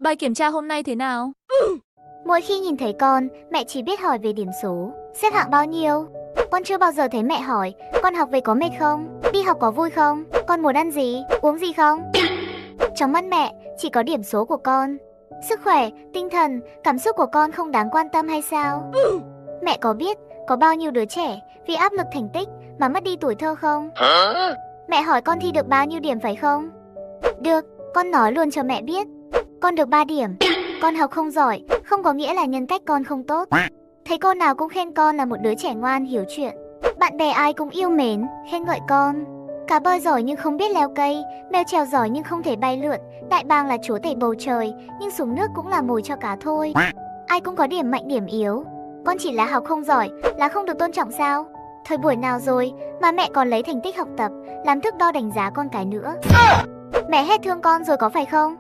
Bài kiểm tra hôm nay thế nào? Mỗi khi nhìn thấy con, mẹ chỉ biết hỏi về điểm số, xếp hạng bao nhiêu. Con chưa bao giờ thấy mẹ hỏi, con học về có mệt không? Đi học có vui không? Con muốn ăn gì, uống gì không? Trong mắt mẹ, chỉ có điểm số của con. Sức khỏe, tinh thần, cảm xúc của con không đáng quan tâm hay sao? Mẹ có biết, có bao nhiêu đứa trẻ vì áp lực thành tích mà mất đi tuổi thơ không? Mẹ hỏi con thi được bao nhiêu điểm phải không? Được, con nói luôn cho mẹ biết. Con được 3 điểm. Con học không giỏi, không có nghĩa là nhân cách con không tốt. Thấy cô nào cũng khen con là một đứa trẻ ngoan hiểu chuyện. Bạn bè ai cũng yêu mến, khen ngợi con. Cá bơi giỏi nhưng không biết leo cây, mèo trèo giỏi nhưng không thể bay lượn, đại bàng là chúa tể bầu trời, nhưng xuống nước cũng là mồi cho cá thôi. Ai cũng có điểm mạnh điểm yếu. Con chỉ là học không giỏi, là không được tôn trọng sao? Thời buổi nào rồi mà mẹ còn lấy thành tích học tập làm thước đo đánh giá con cái nữa? Mẹ hết thương con rồi có phải không?